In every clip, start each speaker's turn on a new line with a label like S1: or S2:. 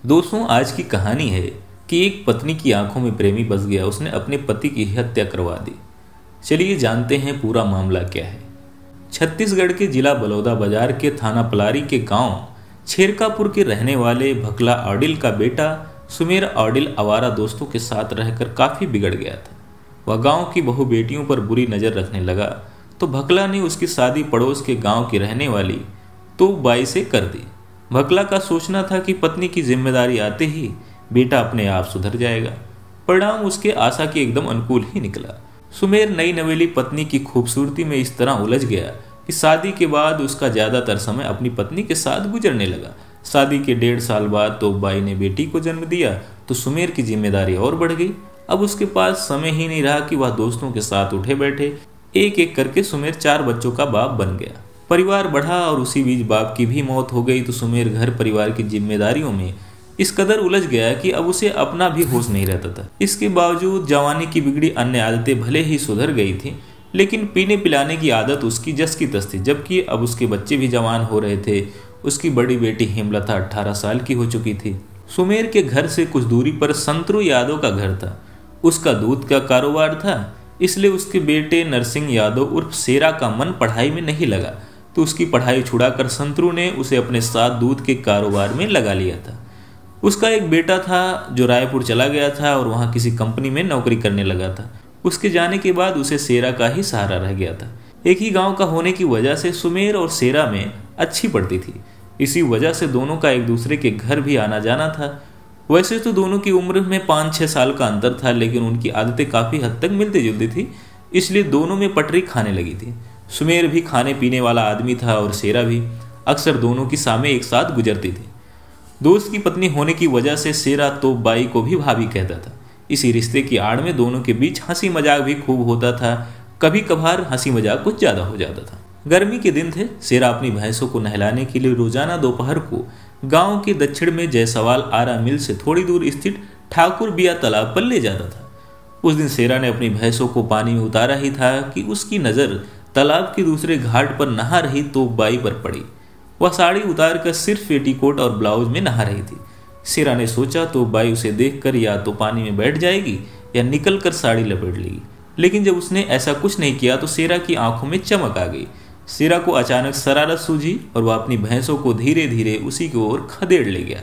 S1: दोस्तों, आज की कहानी है कि एक पत्नी की आंखों में प्रेमी बस गया। उसने अपने पति की हत्या करवा दी। चलिए जानते हैं पूरा मामला क्या है। छत्तीसगढ़ के जिला बलौदा बाजार के थाना पलारी के गांव छेरकापुर के रहने वाले भकला औडिल का बेटा सुमेर औडिल आवारा दोस्तों के साथ रहकर काफ़ी बिगड़ गया था। वह गांव की बहु बेटियों पर बुरी नज़र रखने लगा तो भकला ने उसकी शादी पड़ोस के गांव की रहने वाली तो बाई से कर दी। भकला का सोचना था कि पत्नी की जिम्मेदारी आते ही बेटा अपने आप सुधर जाएगा। परिणाम उसके आशा के एकदम अनुकूल ही निकला। सुमेर नई नवेली पत्नी की खूबसूरती में इस तरह उलझ गया कि शादी के बाद उसका ज़्यादातर समय अपनी पत्नी के साथ गुजरने लगा। शादी के 1.5 साल बाद तो बाई ने बेटी को जन्म दिया तो सुमेर की जिम्मेदारी और बढ़ गई। अब उसके पास समय ही नहीं रहा कि वह दोस्तों के साथ उठे बैठे। एक एक करके सुमेर 4 बच्चों का बाप बन गया। परिवार बढ़ा और उसी बीच बाप की भी मौत हो गई तो सुमेर घर परिवार की जिम्मेदारियों में इस कदर उलझ गया कि अब उसे अपना भी होश नहीं रहता था। इसके बावजूद जवानी की बिगड़ी अन्य आदतें भले ही सुधर गई थी, लेकिन पीने पिलाने की आदत उसकी जस की तस थी। जबकि अब उसके बच्चे भी जवान हो रहे थे। उसकी बड़ी बेटी हेमलता 18 साल की हो चुकी थी। सुमेर के घर से कुछ दूरी पर संतरू यादव का घर था। उसका दूध का कारोबार था, इसलिए उसके बेटे नरसिंह यादव उर्फ शेरा का मन पढ़ाई में नहीं लगा तो उसकी पढ़ाई छुड़ाकर संतरू ने उसे अपने साथ दूध के कारोबार में लगा लिया था। उसका एक बेटा था जो रायपुर चला गया था और वहाँ किसी कंपनी में नौकरी करने लगा था। उसके जाने के बाद उसे शेरा का ही सहारा रह गया था। एक ही गांव का होने की वजह से सुमेर और शेरा में अच्छी पड़ती थी। इसी वजह से दोनों का एक दूसरे के घर भी आना जाना था। वैसे तो दोनों की उम्र में 5-6 साल का अंतर था, लेकिन उनकी आदतें काफ़ी हद तक मिलती जुलती थी, इसलिए दोनों में पटरी खाने लगी थी। सुमेर भी खाने पीने वाला आदमी था और शेरा भी। अक्सर दोनों की शामें एक साथ गुजरती थी। दोस्त की पत्नी होने की वजह से शेरा तो बाई को भी भाभी कहता था। इसी रिश्ते की आड़ में दोनों के बीच हंसी मजाक भी खूब होता था। कभी कभार हंसी मजाक कुछ ज़्यादा हो जाता था। गर्मी के दिन थे। शेरा अपनी भैंसों को नहलाने के लिए रोजाना दोपहर को गांव के दक्षिण में जयसवाल आरा मिल से थोड़ी दूर स्थित ठाकुर बिया तालाब पर ले जाता था। उस दिन शेरा ने अपनी भैंसों को पानी में उतारा ही था कि उसकी नज़र तालाब के दूसरे घाट पर नहा रही तो बाई पर पड़ी। वह साड़ी उतार कर सिर्फ पेटीकोट और ब्लाउज में नहा रही थी। शेरा ने सोचा तो बाई उसे देखकर या तो पानी में बैठ जाएगी या निकल कर साड़ी लपेट लेगी, लेकिन जब उसने ऐसा कुछ नहीं किया तो शेरा की आंखों में चमक आ गई। शेरा को अचानक शरारत सूझी और वह अपनी भैंसों को धीरे धीरे उसी की ओर खदेड़ ले गया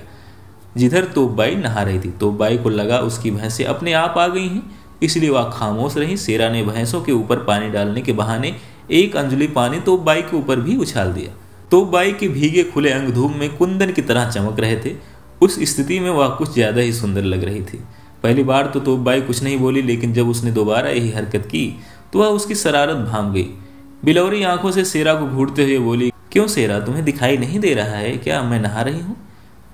S1: जिधर तोपबाई नहा रही थी। तोपबाई को लगा उसकी भैंसें अपने आप आ गई हैं, इसलिए वह खामोश रही। शेरा ने भैंसों के ऊपर पानी डालने के बहाने एक अंजलि पानी तोपबाई के ऊपर भी उछाल दिया। तोपबाई के भीगे खुले अंग धूप में कुंदन की तरह चमक रहे थे। उस स्थिति में वह कुछ ज़्यादा ही सुंदर लग रही थी। पहली बार तो तोपबाई कुछ नहीं बोली, लेकिन जब उसने दोबारा यही हरकत की तो वह उसकी शरारत भांप गई। बिलौरी आंखों से शेरा को घूरते हुए बोली, क्यों शेरा, तुम्हें दिखाई नहीं दे रहा है क्या मैं नहा रही हूँ?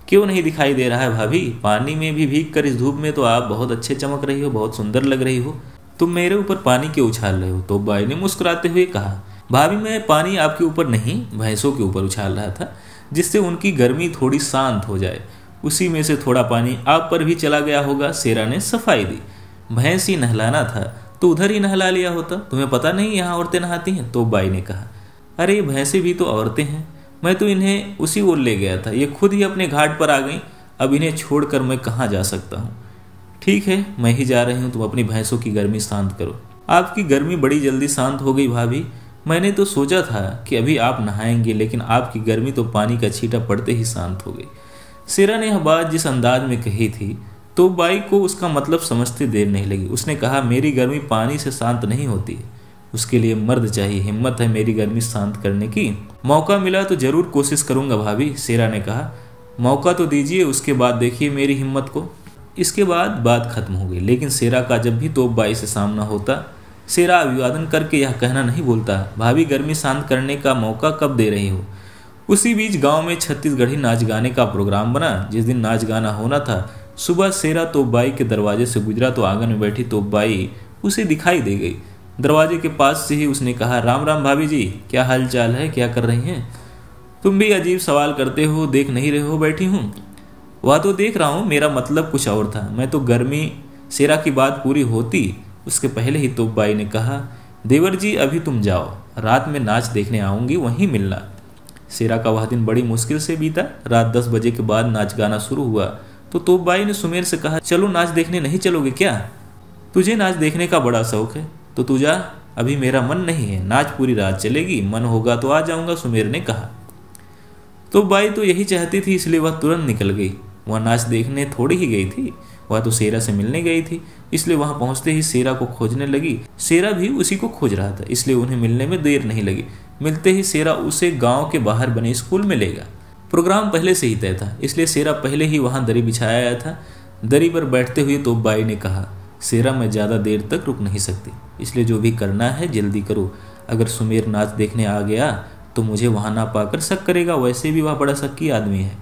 S1: क्यों नहीं दिखाई दे रहा है भाभी? पानी में भी भीग कर इस धूप में तो आप बहुत अच्छे चमक रही हो, बहुत सुंदर लग रही हो। तुम मेरे ऊपर पानी क्यों उछाल रहे हो? तोपबाई ने मुस्कुराते हुए कहा, भाभी मैं पानी आपके ऊपर नहीं भैंसों के ऊपर उछाल रहा था, जिससे उनकी गर्मी थोड़ी शांत हो जाए। उसी में से थोड़ा पानी आप पर भी चला गया होगा। शेरा ने सफाई दी, भैंस ही नहलाना था तो उधर ही नहला लिया होता, तुम्हें पता नहीं यहाँ औरतें नहाती हैं? तोपबाई ने कहा, अरे भैंसें भी तो औरतें हैं, मैं तो इन्हें उसी ओर ले गया था, ये खुद ही अपने घाट पर आ गई। अब इन्हें छोड़कर मैं कहाँ जा सकता हूँ? ठीक है मैं ही जा रही हूँ, तुम अपनी भैंसों की गर्मी शांत करो। आपकी गर्मी बड़ी जल्दी शांत हो गई भाभी। मैंने तो सोचा था कि अभी आप नहाएंगे, लेकिन आपकी गर्मी तो पानी का छींटा पड़ते ही शांत हो गई। शेरा ने यह बात जिस अंदाज में कही थी तो बाई को उसका मतलब समझते देर नहीं लगी। उसने कहा, मेरी गर्मी पानी से शांत नहीं होती है, उसके लिए मर्द चाहिए। हिम्मत है मेरी गर्मी शांत करने की? मौका मिला तो जरूर कोशिश करूंगा भाभी, शेरा ने कहा। मौका तो दीजिए, उसके बाद देखिए मेरी हिम्मत को। इसके बाद बात खत्म हो गई। लेकिन शेरा का जब भी तोपबाई से सामना होता, शेरा अभिवादन करके यह कहना नहीं भूलता, भाभी गर्मी शांत करने का मौका कब दे रही हो? उसी बीच गांव में छत्तीसगढ़ी नाच गाने का प्रोग्राम बना। जिस दिन नाच गाना होना था, सुबह शेरा तोपबाई के दरवाजे से गुजरा तो आंगन में बैठी तोपबाई उसे दिखाई दे गई। दरवाजे के पास से ही उसने कहा, राम राम भाभी जी, क्या हाल चाल है, क्या कर रही हैं? तुम भी अजीब सवाल करते हो, देख नहीं रहे हो बैठी हूँ? वह तो देख रहा हूँ, मेरा मतलब कुछ और था। मैं तो गर्मी। शेरा की बात पूरी होती उसके पहले ही तोपबाई ने कहा, देवर जी अभी तुम जाओ, रात में नाच देखने आऊँगी, वहीं मिलना। शेरा का वह दिन बड़ी मुश्किल से बीता। रात 10 बजे के बाद नाच गाना शुरू हुआ तो तोपबाई ने सुमेर से कहा, चलो नाच देखने नहीं चलोगे क्या? तुझे नाच देखने का बड़ा शौक है तो तू जा, अभी मेरा मन नहीं है, नाच पूरी रात चलेगी, मन होगा तो आ जाऊंगा, सुमेर ने कहा। तोपबाई तो यही चाहती थी, इसलिए वह तुरंत निकल गई। वह नाच देखने थोड़ी ही गई थी, वह तो शेरा से मिलने गई थी, इसलिए वहां पहुंचते ही शेरा को खोजने लगी। शेरा भी उसी को खोज रहा था, इसलिए उन्हें मिलने में देर नहीं लगी। मिलते ही शेरा उसे गांव के बाहर बने स्कूल में ले गया। प्रोग्राम पहले से ही तय था, इसलिए शेरा पहले ही वहां दरी बिछाया आया था। दरी पर बैठते हुए तोपबाई ने कहा, शेरा मैं ज़्यादा देर तक रुक नहीं सकती, इसलिए जो भी करना है जल्दी करो। अगर सुमेर नाच देखने आ गया तो मुझे वहां ना पाकर शक करेगा, वैसे भी वह बड़ा शक्की आदमी है।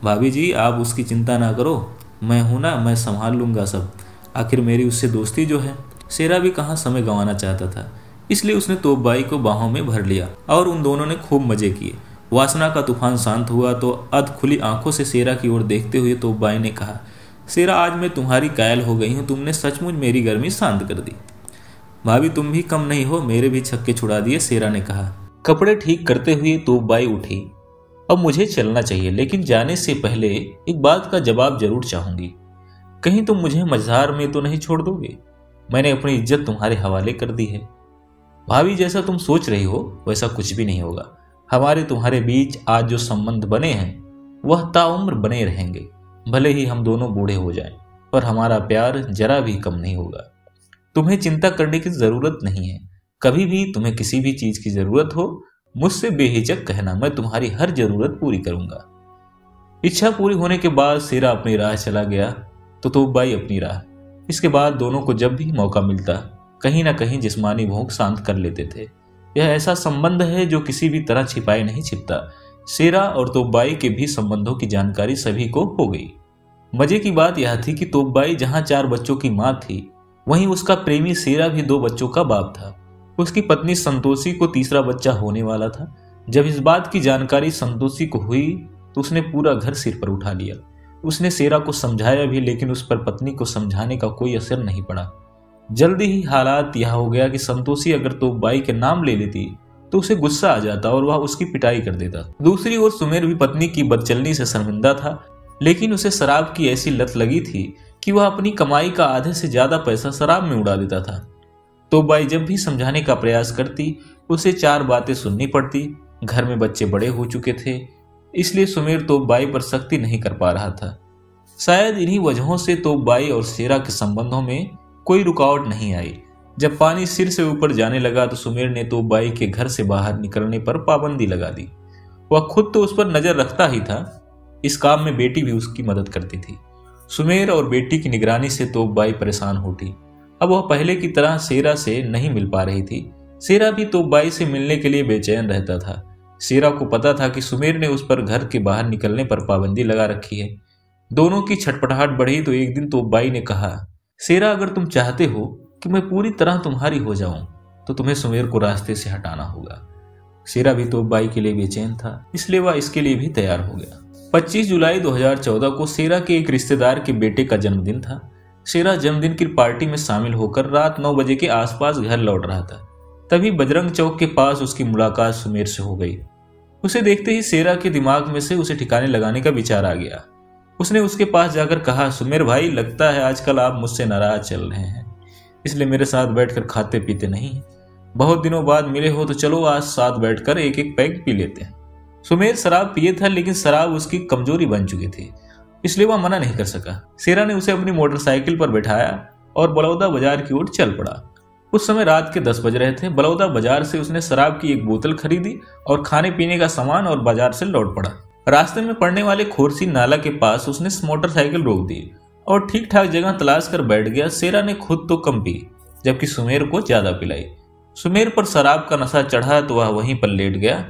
S1: भाभी जी आप उसकी चिंता ना करो, मैं हूं ना, मैं संभाल लूंगा सब। आखिर मेरी उससे दोस्ती जो है। शेरा भी कहाँ समय गंवाना चाहता था, इसलिए उसने तोपबाई को बाहों में भर लिया और उन दोनों ने खूब मजे किए। वासना का तूफान शांत हुआ तो अध खुली आंखों से शेरा की ओर देखते हुए तोपबाई ने कहा, शेरा आज मैं तुम्हारी कायल हो गई हूं, तुमने सचमुच मेरी गर्मी शांत कर दी। भाभी तुम भी कम नहीं हो, मेरे भी छक्के छुड़ा दिए, शेरा ने कहा। कपड़े ठीक करते हुए तोपबाई उठी। अब मुझे चलना चाहिए, लेकिन जाने से पहले एक बात का जवाब जरूर चाहूंगी। कहीं तुम मुझे मझधार में तो नहीं छोड़ दोगे? मैंने अपनी इज्जत तुम्हारे हवाले कर दी है। भाभी जैसा तुम सोच रही हो वैसा कुछ भी नहीं होगा। हमारे तुम्हारे बीच आज जो संबंध बने हैं वह ताउम्र बने रहेंगे। भले ही हम दोनों बूढ़े हो जाएं, पर हमारा प्यार जरा भी कम नहीं होगा। तुम्हें चिंता करने की जरूरत नहीं है। कभी भी तुम्हें किसी भी चीज की जरूरत हो मुझसे बेहिचक कहना, मैं तुम्हारी हर जरूरत पूरी करूंगा। इच्छा पूरी होने के बाद शेरा अपनी राह चला गया तो तोपबाई अपनी राह। इसके बाद दोनों को जब भी मौका मिलता कहीं ना कहीं जिस्मानी भूख शांत कर लेते थे। यह ऐसा संबंध है जो किसी भी तरह छिपाए नहीं छिपता। शेरा और तोपबाई के भी संबंधों की जानकारी सभी को हो गई। मजे की बात यह थी कि तोपबाई जहां 4 बच्चों की मां थी, वहीं उसका प्रेमी शेरा भी 2 बच्चों का बाप था। उसकी पत्नी संतोषी को तीसरा बच्चा होने वाला था। जब इस बात की जानकारी संतोषी को हुई तो उसने पूरा घर सिर पर उठा लिया। उसने शेरा को समझाया भी, लेकिन उस पर पत्नी को समझाने का कोई असर नहीं पड़ा। जल्दी ही हालात यह हो गया कि संतोषी अगर तोपबाई के नाम ले लेती तो उसे गुस्सा आ जाता और वह उसकी पिटाई कर देता। दूसरी ओर सुमेर भी पत्नी की बदचलनी से शर्मिंदा था, लेकिन उसे शराब की ऐसी लत लगी थी कि वह अपनी कमाई का आधे से ज्यादा पैसा शराब में उड़ा देता था। तोपबाई जब भी समझाने का प्रयास करती उसे 4 बातें सुननी पड़ती। घर में बच्चे बड़े हो चुके थे, इसलिए सुमेर तोपबाई पर सख्ती नहीं कर पा रहा था। शायद इन्हीं वजहों से तोपबाई और शेरा के संबंधों में कोई रुकावट नहीं आई। जब पानी सिर से ऊपर जाने लगा तो सुमेर ने तोपबाई के घर से बाहर निकलने पर पाबंदी लगा दी। वह खुद तो उस पर नजर रखता ही था, इस काम में बेटी भी उसकी मदद करती थी। सुमेर और बेटी की निगरानी से तोपबाई परेशान होती। अब वह पहले की तरह शेरा से नहीं मिल पा रही थी। शेरा भी तोपबाई से मिलने के लिए बेचैन रहता था। शेरा को पता था कि सुमेर ने उस पर घर के बाहर निकलने पर पाबंदी लगा रखी है। दोनों की छटपटाहट बढ़ी तो एक दिन तोपबाई ने कहा, शेरा अगर तुम चाहते हो कि मैं पूरी तरह तुम्हारी हो जाऊं तो तुम्हें सुमेर को रास्ते से हटाना होगा। शेरा भी तोपबाई के लिए बेचैन था, इसलिए वह इसके लिए भी तैयार हो गया। 25 जुलाई 2014 को शेरा के एक रिश्तेदार के बेटे का जन्मदिन था। शेरा जन्मदिन की पार्टी में शामिल होकर रात 9 बजे के आसपास घर लौट रहा था। तभी बजरंग चौक के पास उसकी मुलाकात सुमेर से हो गई। उसे देखते ही शेरा के दिमाग में से उसे ठिकाने लगाने का विचार आ गया। उसने उसके पास जाकर कहा, सुमेर भाई, लगता है आजकल आप मुझसे नाराज चल रहे हैं, इसलिए मेरे साथ बैठकर खाते पीते नहीं। बहुत दिनों बाद मिले हो तो चलो आज साथ बैठकर एक एक पैक पी लेते हैं। सुमेर शराब पिए था, लेकिन शराब उसकी कमजोरी बन चुकी थी, इसलिए वह मना नहीं कर सका। शेरा ने उसे अपनी मोटरसाइकिल पर बैठाया और बलौदा बाजार की ओर चल पड़ा। उस समय रात के 10 बज रहे थे। बलौदा बाजार से उसने शराब की एक बोतल खरीदी और खाने पीने का सामान और बाजार से लौट पड़ा। रास्ते में पड़ने वाले खोरसी नाला के पास उसने मोटरसाइकिल रोक दी और ठीक ठाक जगह तलाश कर बैठ गया। शेरा ने खुद तो कम पी, जबकि सुमेर को ज्यादा पिलाई। सुमेर पर शराब का नशा चढ़ा तो वह वहीं पर लेट गया।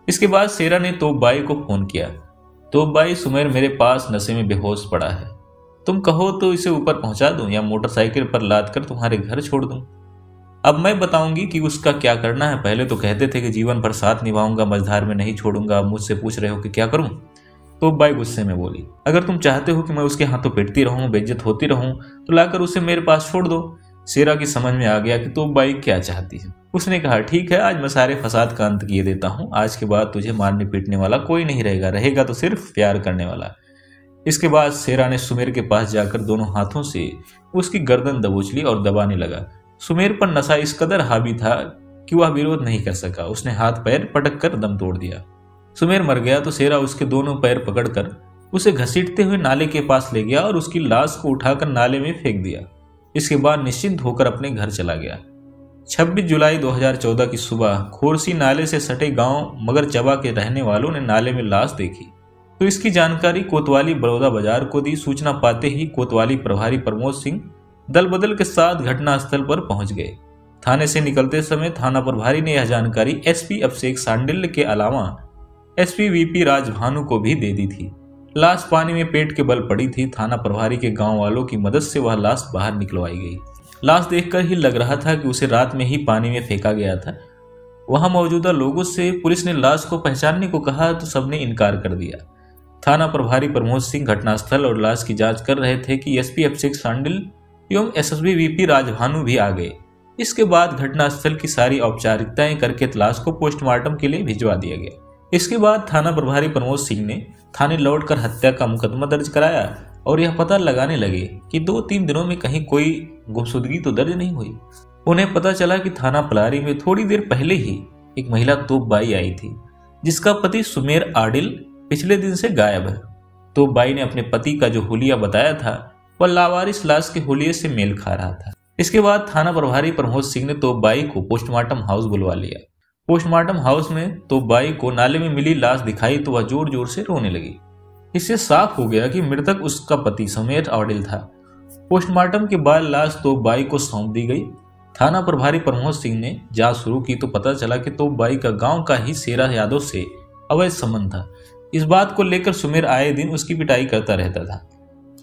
S1: इसके बाद शेरा ने तोपबाई को फोन किया, तोपबाई, सुमेर मेरे पास नशे में बेहोश पड़ा है, तुम कहो तो इसे ऊपर पहुंचा दूं या मोटरसाइकिल पर लाद कर तुम्हारे घर छोड़ दूं। अब मैं बताऊंगी कि उसका क्या करना है। पहले तो कहते थे कि जीवन भर साथ निभाऊंगा, मझधार में नहीं छोड़ूंगा, अब मुझसे पूछ रहे हो कि क्या करूं। तोपबाई गुस्से में बोली, अगर तुम चाहते हो कि मैं उसके हाथों पिटती रहूं, बेइज्जत होती रहूं, तो लाकर उसे मेरे पास छोड़ दो। शेरा की समझ में आ गया कि तोपबाई क्या चाहती है। उसने कहा, ठीक है, आज मैं सारे फसाद का अंत किए देता हूं। आज के बाद तुझे मारने पीटने वाला कोई नहीं रहेगा, रहेगा तो सिर्फ प्यार करने वाला। इसके बाद शेरा ने सुमेर के पास जाकर दोनों हाथों से उसकी गर्दन दबोच ली और दबाने लगा। सुमेर पर नशा इस कदर हावी था कि वह विरोध नहीं कर सका। उसने हाथ पैर पटक कर दम तोड़ दिया। सुमेर मर गया तो शेरा उसके दोनों पैर पकड़कर उसे घसीटते हुए नाले के पास ले गया और उसकी लाश को उठाकर नाले में फेंक दिया। इसके बाद निश्चिंत होकर अपने घर चला गया। 26 जुलाई 2014 की सुबह खोरसी नाले से सटे गांव मगर चबा के रहने वालों ने नाले में लाश देखी तो इसकी जानकारी कोतवाली बलौदा बाजार को दी। सूचना पाते ही कोतवाली प्रभारी प्रमोद सिंह दल बदल के साथ घटनास्थल पर पहुंच गए। थाने से निकलते समय थाना प्रभारी ने यह जानकारी एसपी अभिषेक सांडिल्य के अलावा एसपी वीपी राजभानु को भी दे दी थी। लाश पानी में पेट के बल पड़ी थी। थाना प्रभारी के गांव वालों की मदद से वह लाश बाहर निकलवाई गई। लाश देखकर ही लग रहा था कि उसे रात में ही पानी में फेंका गया था। वहां मौजूदा लोगों से पुलिस ने लाश को पहचानने को कहा तो सबने इनकार कर दिया। थाना प्रभारी प्रमोद सिंह घटनास्थल और लाश की जांच कर रहे थे कि एसपी अभिषेक सांडिल एवं एसएसपी वीपी राजभानु भी आ गए। इसके बाद घटनास्थल की सारी औपचारिकताएं करके लाश को पोस्टमार्टम के लिए भिजवा दिया गया। इसके बाद थाना प्रभारी प्रमोद सिंह ने थाने लौटकर हत्या का मुकदमा दर्ज कराया और यह पता लगाने लगे कि 2-3 दिनों में कहीं कोई गुमशुदगी तो दर्ज नहीं हुई। उन्हें पता चला कि थाना पलारी में थोड़ी देर पहले ही एक महिला तोपबाई आई थी जिसका पति सुमेर आडिल पिछले दिन से गायब है। तोपबाई ने अपने पति का जो हुलिया बताया था वह लावारिस लाश के हुलिये से मेल खा रहा था। इसके बाद थाना प्रभारी प्रमोद सिंह ने तोपबाई को पोस्टमार्टम हाउस बुलवा लिया। पोस्टमार्टम हाउस में तोपबाई को नाले में मिली लाश दिखाई तो वह जोर जोर से रोने लगी। इससे साफ हो गया कि मृतक उसका पति सुमेर आडिल था। पोस्टमार्टम के बाद लाश तोपबाई को सौंप दी गई। थाना प्रभारी प्रमोद सिंह ने जांच शुरू की तो पता चला कि तोपबाई का गांव का ही शेरा यादव से अवैध संबंध था। इस बात को लेकर सुमेर आए दिन उसकी पिटाई करता रहता था।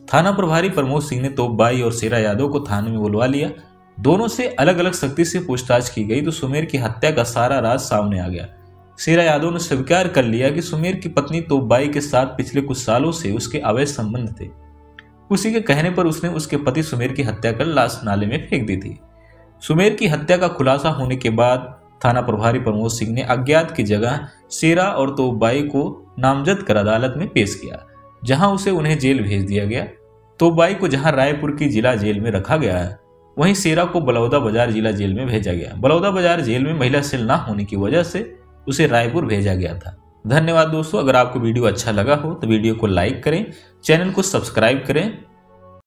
S1: थाना प्रभारी प्रमोद सिंह ने तोपबाई और शेरा यादव को थाने में बुलवा लिया। दोनों से अलग अलग सख्ती से पूछताछ की गई तो सुमेर की हत्या का सारा राज सामने आ गया। शेरा यादव ने स्वीकार कर लिया कि सुमेर की पत्नी तोपबाई के साथ पिछले कुछ सालों से उसके अवैध संबंध थे। उसी के कहने पर उसने उसके पति सुमेर की हत्या कर लाश नाले में फेंक दी थी। सुमेर की हत्या का खुलासा होने के बाद थाना प्रभारी प्रमोद सिंह ने अज्ञात की जगह शेरा और तोपबाई को नामजद कर अदालत में पेश किया, जहां उसे उन्हें जेल भेज दिया गया। तोपबाई को जहां रायपुर की जिला जेल में रखा गया है वहीं शेरा को बलौदा बाजार जिला जेल में भेजा गया। बलौदा बाजार जेल में महिला सेल न होने की वजह से उसे रायपुर भेजा गया था। धन्यवाद दोस्तों। अगर आपको वीडियो अच्छा लगा हो तो वीडियो को लाइक करें, चैनल को सब्सक्राइब करें